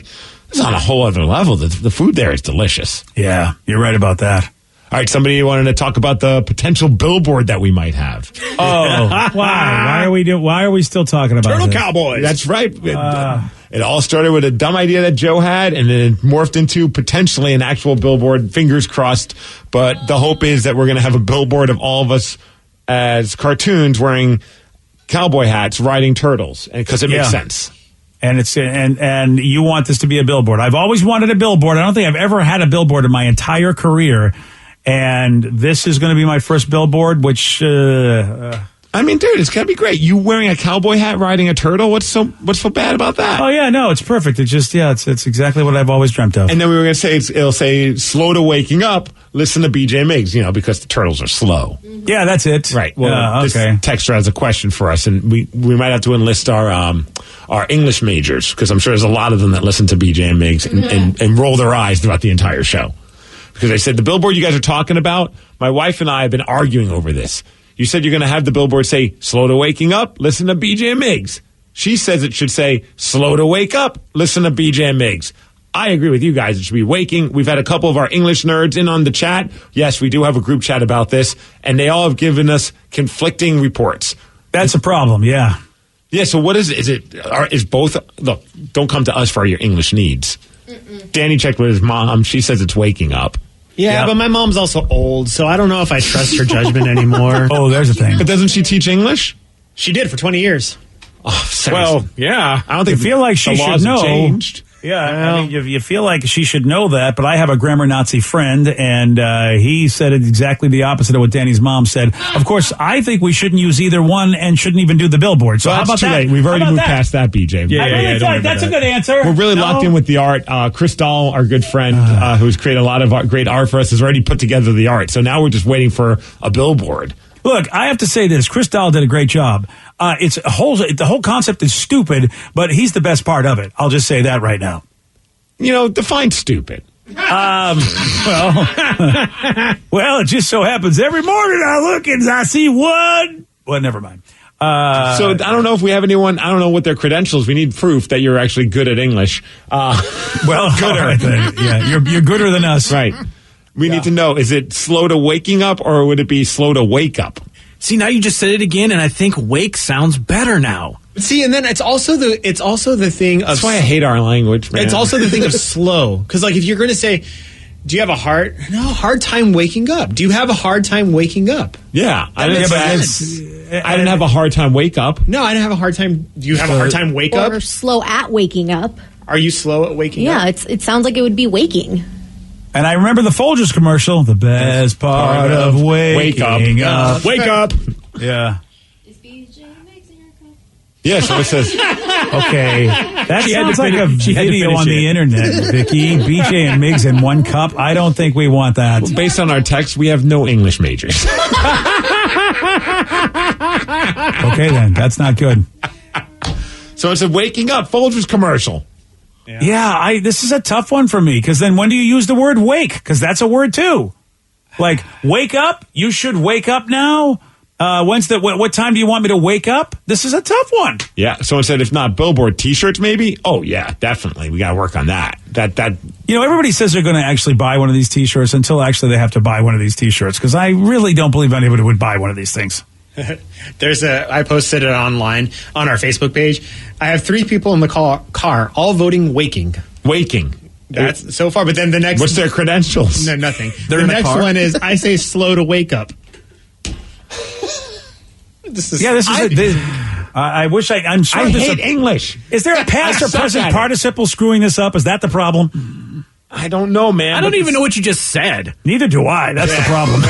Speaker 5: it's on a whole other level. The food there is delicious.
Speaker 9: Yeah, you're right about that.
Speaker 5: All right, somebody wanted to talk about the potential billboard that we might have.
Speaker 9: Oh, why? Why are we still talking about
Speaker 5: Turtle
Speaker 9: this?
Speaker 5: Cowboys? That's right. It all started with a dumb idea that Joe had, and then it morphed into potentially an actual billboard. Fingers crossed. But the hope is that we're going to have a billboard of all of us as cartoons wearing cowboy hats, riding turtles, because it makes sense.
Speaker 9: And it's and you want this to be a billboard. I've always wanted a billboard. I don't think I've ever had a billboard in my entire career. And this is going to be my first billboard, which
Speaker 5: I mean, dude, it's got to be great. You wearing a cowboy hat, riding a turtle. What's so bad about that?
Speaker 9: Oh yeah, no, it's perfect. It's just it's exactly what I've always dreamt of.
Speaker 5: And then we were going to say it'll say slow to waking up. Listen to BJ Miggs, because the turtles are slow.
Speaker 9: Yeah, that's it.
Speaker 5: Right. Well,
Speaker 9: okay.
Speaker 5: This texter has a question for us, and we might have to enlist our English majors because I'm sure there's a lot of them that listen to BJ Miggs and roll their eyes throughout the entire show. Because I said, the billboard you guys are talking about, my wife and I have been arguing over this. You said you're going to have the billboard say, slow to waking up, listen to BJ Miggs. She says it should say, slow to wake up, listen to BJ Miggs. I agree with you guys. It should be waking. We've had a couple of our English nerds in on the chat. Yes, we do have a group chat about this, and they all have given us conflicting reports.
Speaker 9: That's a problem, yeah.
Speaker 5: Yeah, so what is it? Is both, look, don't come to us for your English needs. Danny checked with his mom. She says it's waking up.
Speaker 11: Yeah, but my mom's also old, so I don't know if I trust her judgment anymore.
Speaker 9: Oh, there's a thing.
Speaker 5: But doesn't she teach English?
Speaker 11: She did for 20 years.
Speaker 5: Oh, well, yeah.
Speaker 9: I don't think feel like she should know.
Speaker 5: Changed.
Speaker 9: Yeah, I mean, you feel like she should know that, but I have a grammar Nazi friend, and he said exactly the opposite of what Danny's mom said. Of course, I think we shouldn't use either one and shouldn't even do the billboard. So
Speaker 5: Well,
Speaker 9: how
Speaker 5: that's
Speaker 9: about
Speaker 5: too
Speaker 9: that?
Speaker 5: late. We've already
Speaker 9: How about
Speaker 5: moved
Speaker 9: that?
Speaker 5: past that, BJ.
Speaker 9: I really thought that's a good answer.
Speaker 5: We're really locked in with the art. Chris Dahl, our good friend, who's created a lot of great art for us, has already put together the art. So now we're just waiting for a billboard.
Speaker 9: Look, I have to say this. Chris Dahl did a great job. The whole concept is stupid, but he's the best part of it. I'll just say that right now.
Speaker 5: Define stupid.
Speaker 9: Well, it just so happens every morning I look and I see one. Well, never mind.
Speaker 5: So I don't know if we have anyone. I don't know what their credentials. We need proof that you're actually good at English.
Speaker 9: Well, gooder. Right, then. Yeah, you're gooder than us.
Speaker 5: Right. We need to know, is it slow to waking up or would it be slow to wake up?
Speaker 3: See, now you just said it again, and I think wake sounds better now.
Speaker 11: See, and then it's also the thing of...
Speaker 5: That's why I hate our language, man.
Speaker 11: It's also the thing of slow. Because, like, if you're going to say, do you have a hard time waking up? Do you have a hard time waking up?
Speaker 5: Yeah. I didn't have a hard time wake up.
Speaker 11: No, I didn't have a hard time... Do you have a hard time wake up?
Speaker 10: Or slow at waking up.
Speaker 11: Are you slow at waking up?
Speaker 10: Yeah, it sounds like it would be waking.
Speaker 9: And I remember the Folgers commercial. The best part of waking up.
Speaker 5: Wake up.
Speaker 9: Yeah.
Speaker 5: Yeah, so it says...
Speaker 9: Okay. That sounds like a video on the internet, Vicky. BJ and Miggs in one cup. I don't think we want that.
Speaker 5: Well, based on our text, we have no English majors.
Speaker 9: Okay, then. That's not good.
Speaker 5: So it's a waking up Folgers commercial.
Speaker 9: Yeah, this is a tough one for me, because then when do you use the word wake? Because that's a word, too. Like, wake up? You should wake up now? What time do you want me to wake up? This is a tough one.
Speaker 5: Yeah, someone said if not billboard, T-shirts maybe? Oh, yeah, definitely. We got to work on that.
Speaker 9: Everybody says they're going to actually buy one of these T-shirts until actually they have to buy one of these T-shirts, because I really don't believe anybody would buy one of these things.
Speaker 11: I posted it online on our Facebook page. I have 3 people in the car, all voting waking.
Speaker 5: Waking.
Speaker 11: That's so far. But then the next...
Speaker 5: What's their credentials?
Speaker 11: No, nothing.
Speaker 3: They're
Speaker 11: the
Speaker 3: in the
Speaker 11: next
Speaker 3: car?
Speaker 11: one is, I say slow to wake up.
Speaker 9: I wish I'm sure
Speaker 5: I hate English.
Speaker 9: Is there a past or present participle screwing this up? Is that the problem?
Speaker 5: I don't know, man.
Speaker 3: I don't even know what you just said.
Speaker 9: Neither do I. That's the problem.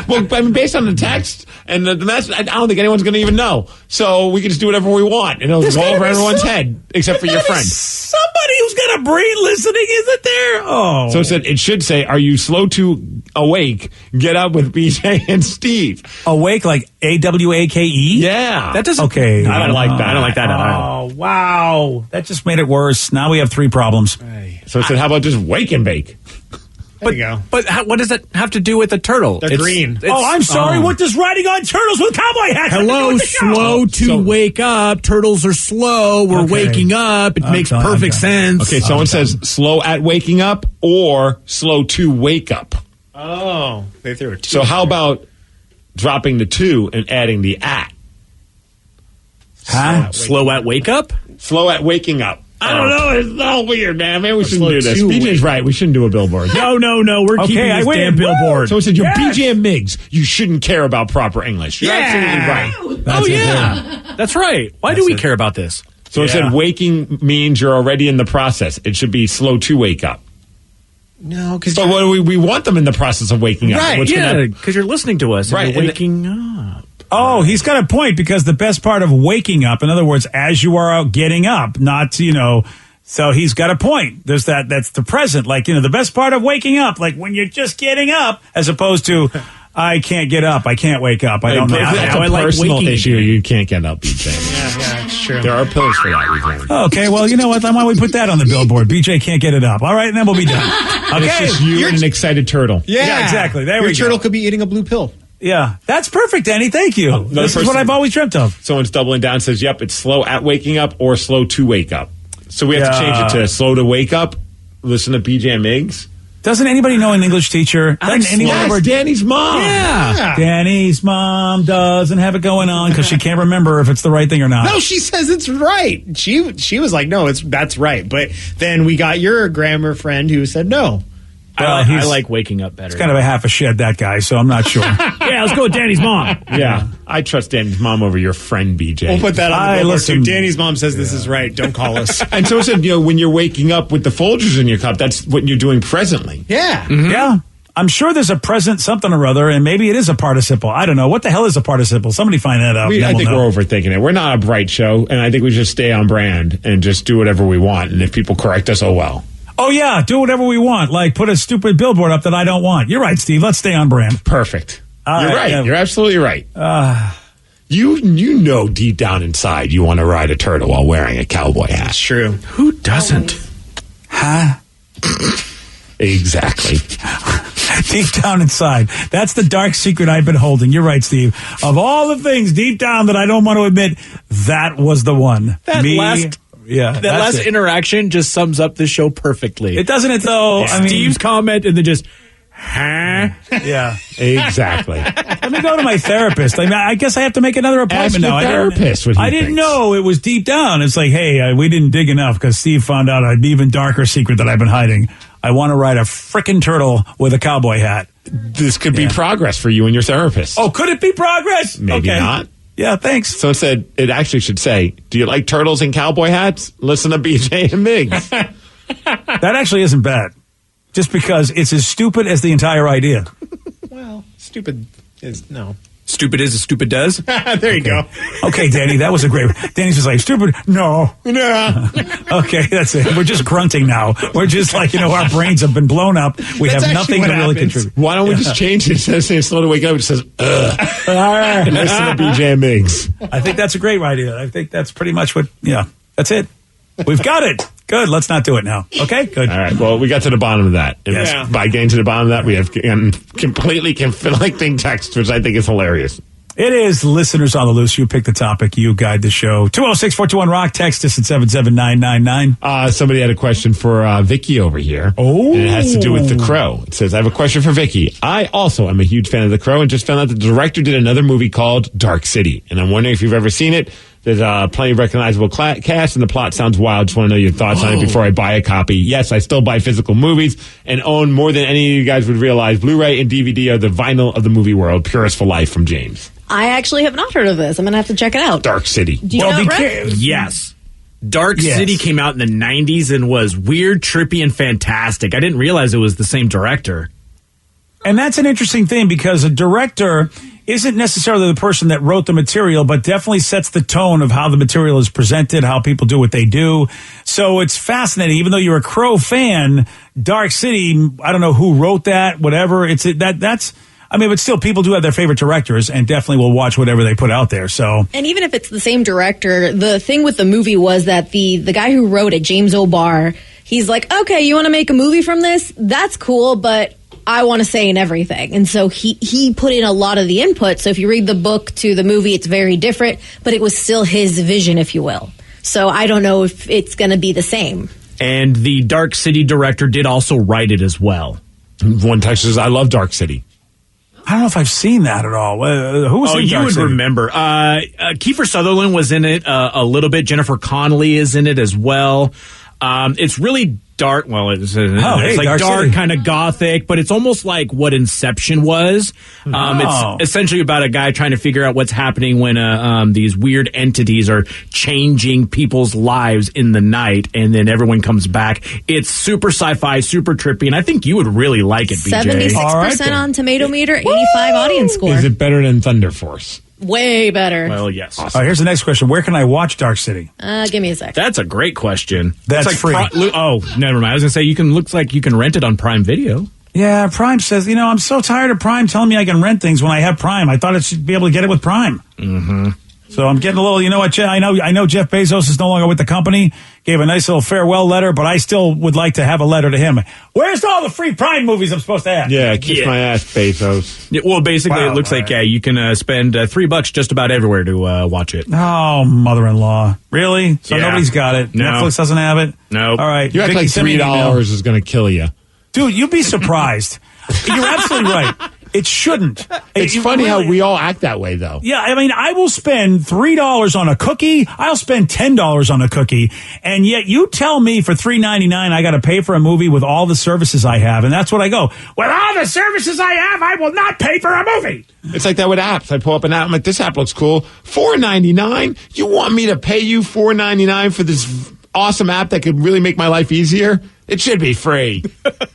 Speaker 5: Well, I mean, based on the text and the message, I don't think anyone's going to even know. So we can just do whatever we want, and it'll go over everyone's head, except for your friend.
Speaker 9: Somebody who's got a brain listening, isn't there? Oh.
Speaker 5: So it should say, are you slow to awake? Get up with BJ and Steve.
Speaker 9: Awake, like AWAKE?
Speaker 5: Yeah.
Speaker 3: That doesn't...
Speaker 9: Okay.
Speaker 5: I don't like that. I don't like that at all.
Speaker 9: Oh, wow. That just made it worse. Now we have 3 problems.
Speaker 5: So it said, how about just wake and bake?
Speaker 11: There you go.
Speaker 3: But what does that have to do with the turtle?
Speaker 11: They're green.
Speaker 9: I'm sorry. What does riding on turtles with cowboy hats have to do with the show?
Speaker 3: Slow to wake up. Turtles are slow. We're waking up. It makes perfect sense.
Speaker 5: Okay, someone says slow at waking up or slow to wake up.
Speaker 11: Oh, they threw a 2.
Speaker 5: So how about dropping the 2 and adding the at?
Speaker 9: Huh?
Speaker 3: Slow at wake up?
Speaker 5: Slow at waking up. I don't know. It's all weird, man. Maybe we shouldn't do this.
Speaker 11: slow to
Speaker 5: BJ's right. We shouldn't do a billboard.
Speaker 3: No. We're keeping
Speaker 9: I
Speaker 3: this
Speaker 9: win.
Speaker 3: damn billboard.
Speaker 5: So it said, you're
Speaker 9: Yes.
Speaker 5: BJ and Miggs. You shouldn't care about proper English. You're absolutely right.
Speaker 3: That's right. Why do we care about this?
Speaker 5: So it said waking means you're already in the process. It should be slow to wake up.
Speaker 11: No, because...
Speaker 5: But what we want them in the process of waking up.
Speaker 3: Right, because you're listening to us and
Speaker 5: Right,
Speaker 3: you're
Speaker 5: and
Speaker 3: waking up.
Speaker 9: Oh, he's got a point, because the best part of waking up, in other words, as you are out getting up, not, so he's got a point. There's that's the present. Like, the best part of waking up, like when you're just getting up, as opposed to, I can't get up. I can't wake up. I don't know.
Speaker 5: That's a personal issue. You can't get up, BJ.
Speaker 11: Yeah, it's true.
Speaker 5: There are pills for that. We've learned.
Speaker 9: Okay, well, you know what? Then why don't we put that on the billboard? BJ can't get it up. All right, and then we'll be done.
Speaker 5: And
Speaker 9: Okay.
Speaker 5: it's just you and an excited turtle.
Speaker 11: Yeah,
Speaker 9: exactly. There
Speaker 11: Your
Speaker 9: we go.
Speaker 11: turtle could be eating a blue pill.
Speaker 9: Yeah, that's perfect, Danny. Thank you. This is what I've always dreamt of.
Speaker 5: Someone's doubling down, says, yep, it's slow at waking up or slow to wake up. So we have to change it to slow to wake up. Listen to BJ and Miggs.
Speaker 9: Doesn't anybody know an English teacher?
Speaker 5: Yes, Danny's mom.
Speaker 9: Yeah. Danny's mom doesn't have it going on because she can't remember if it's the right thing or not.
Speaker 11: No, she says it's right. She was like, no, that's right. But then we got your grammar friend who said no.
Speaker 9: Well,
Speaker 3: I like waking up better.
Speaker 9: It's kind of a half a shed, that guy, so I'm not sure.
Speaker 3: Yeah, let's go with Danny's mom.
Speaker 5: Yeah. I trust Danny's mom over your friend, BJ.
Speaker 11: We'll put that on the billboard, too. Danny's mom says this is right. Don't call us.
Speaker 5: And so it said, when you're waking up with the Folgers in your cup, that's what you're doing presently.
Speaker 11: Yeah.
Speaker 9: Mm-hmm. Yeah. I'm sure there's a present something or other, and maybe it is a participle. I don't know. What the hell is a participle? Somebody find that out.
Speaker 5: I think we're overthinking it. We're not a bright show, and I think we just stay on brand and just do whatever we want. And if people correct us, oh well.
Speaker 9: Oh, yeah. Do whatever we want. Like put a stupid billboard up that I don't want. You're right, Steve. Let's stay on brand.
Speaker 5: Perfect. You're right. Yeah. You're absolutely right. You know deep down inside you want to ride a turtle while wearing a cowboy hat.
Speaker 11: It's true.
Speaker 3: Who doesn't?
Speaker 9: Huh?
Speaker 5: Exactly.
Speaker 9: Deep down inside. That's the dark secret I've been holding. You're right, Steve. Of all the things deep down that I don't want to admit, that was the one.
Speaker 3: That last interaction just sums up the show perfectly.
Speaker 9: It doesn't it, though?
Speaker 3: Yeah. I mean, Steve's comment and then just, huh?
Speaker 9: Yeah.
Speaker 5: Exactly.
Speaker 9: Let me go to my therapist. I guess I have to make another appointment now. I didn't know it was deep down. It's like, hey, we didn't dig enough because Steve found out an even darker secret that I've been hiding. I want to ride a frickin' turtle with a cowboy hat.
Speaker 5: This could be progress for you and your therapist.
Speaker 9: Oh, could it be progress?
Speaker 5: Maybe not.
Speaker 9: Yeah, thanks.
Speaker 5: So it actually should say, do you like turtles and cowboy hats? Listen to BJ and Miggs.
Speaker 9: That actually isn't bad. Just because it's as stupid as the entire idea.
Speaker 11: Well, stupid is no.
Speaker 3: Stupid is as stupid does.
Speaker 11: There you go.
Speaker 9: Okay, Danny, that was a great one. Danny's just like, stupid? No. Okay, that's it. We're just grunting now. We're just like, our brains have been blown up. We have nothing to really contribute.
Speaker 5: Why don't we just change it? Instead of slow to wake up, it says, ugh. Listen to BJ and Miggs.
Speaker 9: I think that's a great idea. I think that's pretty much that's it. We've got it. Good. Let's not do it now. Okay? Good.
Speaker 5: All right. Well, we got to the bottom of that. And by getting to the bottom of that, we have completely conflicting text, which I think is hilarious.
Speaker 9: It is Listeners on the Loose. You pick the topic. You guide the show. 206-421-ROCK. Text us at 77999.
Speaker 5: Somebody had a question for Vicky over here.
Speaker 9: Oh.
Speaker 5: And it has to do with The Crow. It says, I have a question for Vicky. I also am a huge fan of The Crow and just found out the director did another movie called Dark City. And I'm wondering if you've ever seen it. There's plenty of recognizable cast, and the plot sounds wild. Just want to know your thoughts on it before I buy a copy. Yes, I still buy physical movies and own more than any of you guys would realize. Blu-ray and DVD are the vinyl of the movie world. Purest for life from James.
Speaker 10: I actually have not heard of this. I'm going to have to check it out.
Speaker 5: Dark City.
Speaker 10: Do you know it,
Speaker 3: Yes. Dark City came out in the 90s and was weird, trippy, and fantastic. I didn't realize it was the same director.
Speaker 9: And that's an interesting thing because a director isn't necessarily the person that wrote the material, but definitely sets the tone of how the material is presented, how people do what they do. So it's fascinating. Even though you're a Crow fan, Dark City, I don't know who wrote that, whatever. But still, people do have their favorite directors and definitely will watch whatever they put out there. So,
Speaker 10: and even if it's the same director, the thing with the movie was that the guy who wrote it, James O'Barr, he's like, okay, you want to make a movie from this? That's cool, but I want to say in everything. And so he put in a lot of the input. So if you read the book to the movie, it's very different, but it was still his vision, if you will. So I don't know if it's going to be the same.
Speaker 3: And the Dark City director did also write it as well.
Speaker 5: One text says, I love Dark City.
Speaker 9: I don't know if I've seen that at all. Who was in Dark
Speaker 3: you would
Speaker 9: City?
Speaker 3: remember. Kiefer Sutherland was in it a little bit. Jennifer Connelly is in it as well. It's really dark. Well, it's like dark kind of gothic, but it's almost like what Inception was. It's essentially about a guy trying to figure out what's happening when these weird entities are changing people's lives in the night, and then everyone comes back. It's super sci-fi, super trippy, and I think you would really like it, BJ.
Speaker 10: 76% on Tomato Meter, 85 audience score.
Speaker 5: Is it better than Thunder Force?
Speaker 10: Way better.
Speaker 3: Well, yes.
Speaker 9: Awesome. All right, here's the next question. Where can I watch Dark City?
Speaker 10: Give me a sec.
Speaker 3: That's a great question.
Speaker 9: That's
Speaker 3: like
Speaker 9: free.
Speaker 3: Never mind. I was going to say, looks like you can rent it on Prime Video.
Speaker 9: Yeah, Prime says, I'm so tired of Prime telling me I can rent things when I have Prime. I thought I should be able to get it with Prime.
Speaker 3: Mm-hmm.
Speaker 9: So I'm getting a little, I know Jeff Bezos is no longer with the company, gave a nice little farewell letter, but I still would like to have a letter to him. Where's all the free Prime movies I'm supposed to have?
Speaker 5: Yeah, kiss my ass, Bezos.
Speaker 3: Yeah, well, basically, it looks like, you can spend $3 just about everywhere to watch it.
Speaker 9: Oh, mother-in-law. Really? So nobody's got it?
Speaker 3: No.
Speaker 9: Netflix doesn't have it?
Speaker 3: No.
Speaker 9: All right.
Speaker 5: You act like $3 is going to kill you.
Speaker 9: Dude, you'd be surprised. You're absolutely right. It shouldn't.
Speaker 5: It's funny how we all act that way, though.
Speaker 9: Yeah, I mean, I will spend $3 on a cookie. I'll spend $10 on a cookie. And yet you tell me for $3.99 I got to pay for a movie with all the services I have. And that's what I go, with all the services I have, I will not pay for a movie.
Speaker 5: It's like that with apps. I pull up an app. I'm like, this app looks cool. $4.99? You want me to pay you $4.99 for this awesome app that could really make my life easier? It should be free.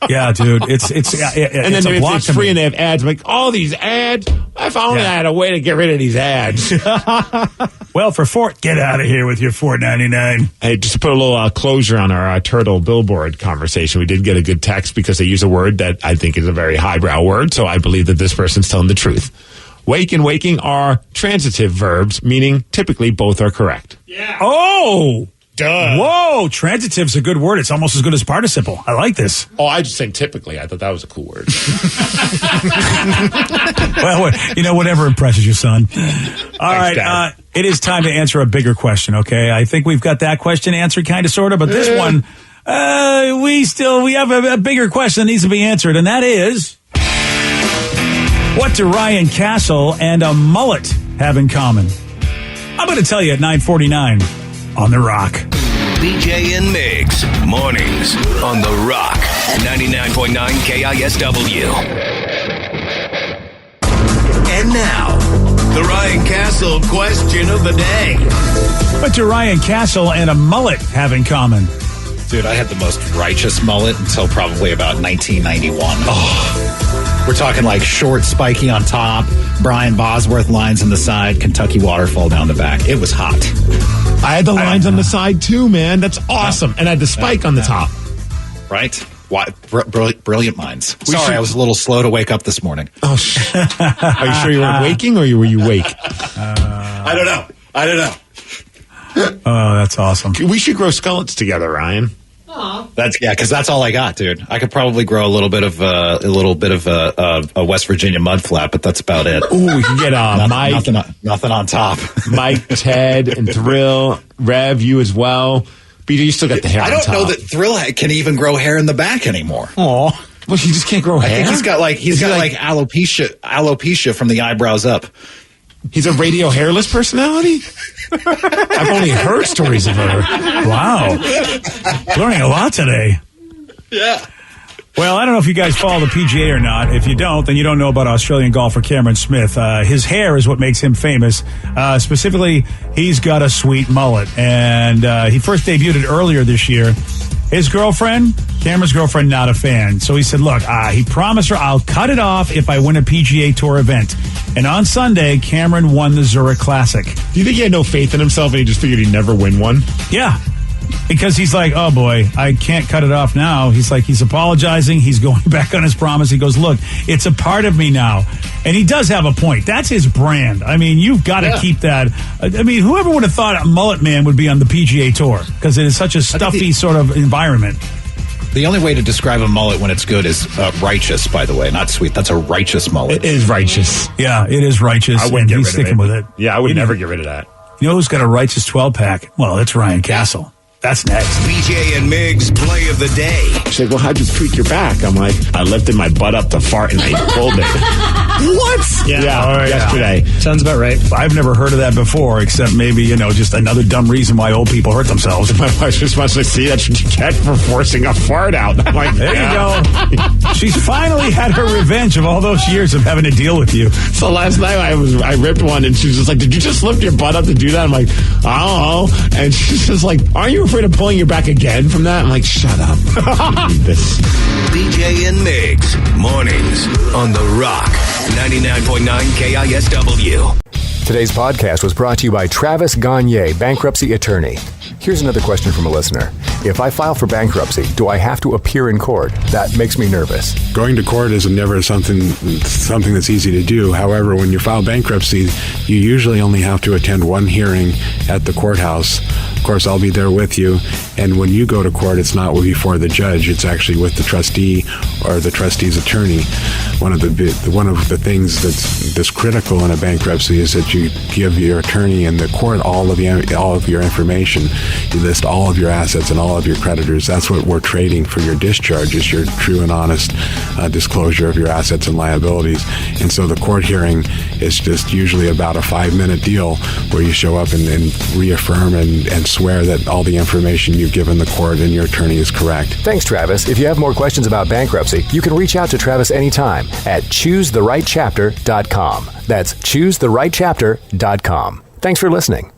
Speaker 9: Yeah, dude. It's
Speaker 5: and then
Speaker 9: it's
Speaker 5: if it's free and they have ads, I'm like, all these ads? If I only had a way to get rid of these ads.
Speaker 9: Well, get out of here with your $4.99.
Speaker 5: Hey, just to put a little closure on our turtle billboard conversation, we did get a good text because they use a word that I think is a very highbrow word, so I believe that this person's telling the truth. Wake and waking are transitive verbs, meaning typically both are correct.
Speaker 9: Yeah. Oh! Duh. Whoa, transitive's a good word. It's almost as good as participle. I like this.
Speaker 5: Oh, I just think typically. I thought that was a cool word.
Speaker 9: Well, whatever impresses you, son. All right, it is time to answer a bigger question, okay? I think we've got that question answered kind of, sort of, but this one, we have a bigger question that needs to be answered, and that is, what do Ryan Castle and a mullet have in common? I'm going to tell you at 9:49. On The Rock.
Speaker 6: BJ and Migs, mornings on The Rock, 99.9 KISW. And now, the Ryan Castle question of the day.
Speaker 9: What do Ryan Castle and a mullet have in common?
Speaker 13: Dude, I had the most righteous mullet until probably about 1991. Oh, we're talking like short, spiky on top, Brian Bosworth lines on the side, Kentucky waterfall down the back. It was hot.
Speaker 5: I had the lines on the side too, man. That's awesome. And I had the spike on the top.
Speaker 13: Right? Brilliant minds. Sorry, I was a little slow to wake up this morning.
Speaker 5: Oh, are you sure you weren't waking or were you awake?
Speaker 13: I don't know.
Speaker 9: Oh, that's awesome.
Speaker 5: We should grow skeletons together, Ryan.
Speaker 13: Because that's all I got, dude. I could probably grow a little bit of a West Virginia mud flap, but that's about it.
Speaker 5: Ooh, we can get Mike,
Speaker 13: nothing on top.
Speaker 5: Mike, Ted, and Thrill, Rev, you as well. BJ, you still got the hair.
Speaker 13: I don't know that Thrill can even grow hair in the back anymore.
Speaker 5: Oh, well, he just can't grow hair.
Speaker 13: I think he's got alopecia from the eyebrows up.
Speaker 5: He's a radio hairless personality? I've only heard stories of her.
Speaker 9: Wow. Learning a lot today.
Speaker 13: Yeah.
Speaker 9: Well, I don't know if you guys follow the PGA or not. If you don't, then you don't know about Australian golfer Cameron Smith. His hair is what makes him famous. Specifically, he's got a sweet mullet. And he first debuted it earlier this year. His girlfriend, Cameron's girlfriend, not a fan. So he said, look, he promised her I'll cut it off if I win a PGA Tour event. And on Sunday, Cameron won the Zurich Classic.
Speaker 5: Do you think he had no faith in himself and he just figured he'd never win one?
Speaker 9: Yeah. Because he's like, oh boy, I can't cut it off now. He's like, he's apologizing. He's going back on his promise. He goes, look, it's a part of me now. And he does have a point. That's his brand. I mean, you've got to keep that. I mean, whoever would have thought a mullet man would be on the PGA Tour? Because it is such a stuffy sort of environment.
Speaker 13: The only way to describe a mullet when it's good is righteous, by the way, not sweet. That's a righteous mullet.
Speaker 5: It is righteous.
Speaker 9: Yeah, it is righteous.
Speaker 5: I wouldn't get rid
Speaker 9: he's sticking with it.
Speaker 5: Yeah, I would never get rid of that.
Speaker 9: You know who's got a righteous 12-pack? Well, it's Ryan Castle. That's next.
Speaker 6: BJ and Migs play of the day.
Speaker 5: She's like, well, how'd you tweak your back? I'm like, I lifted my butt up to fart and I pulled it.
Speaker 11: What?
Speaker 5: Yeah, yesterday.
Speaker 11: Sounds about right.
Speaker 9: I've never heard of that before, except maybe, just another dumb reason why old people hurt themselves.
Speaker 5: My wife just wants to see that's what you get for forcing a fart out. I'm like,
Speaker 9: there you go. She's finally had her revenge of all those years of having to deal with you.
Speaker 5: So last night I ripped one and she was just like, did you just lift your butt up to do that? I'm like, I don't know. And she's just like, aren't you afraid of pulling your back again from that? I'm like, shut up. This.
Speaker 6: BJ and Migs, mornings on The Rock, 99.9 KISW.
Speaker 14: Today's podcast was brought to you by Travis Gagne, bankruptcy attorney. Here's another question from a listener. If I file for bankruptcy, do I have to appear in court? That makes me nervous.
Speaker 4: Going to court is never something that's easy to do. However, when you file bankruptcy, you usually only have to attend one hearing at the courthouse. Of course, I'll be there with you. And when you go to court, it's not before the judge. It's actually with the trustee or the trustee's attorney. One of the things that's critical in a bankruptcy is that you give your attorney and the court all of your information. You list all of your assets and all of your creditors. That's what we're trading for your discharge, is your true and honest disclosure of your assets and liabilities. And so the court hearing is just usually about a 5-minute deal where you show up and reaffirm and swear that all the information you've given the court and your attorney is correct.
Speaker 14: Thanks, Travis. If you have more questions about bankruptcy, you can reach out to Travis anytime at choosetherightchapter.com. That's choosetherightchapter.com. Thanks for listening.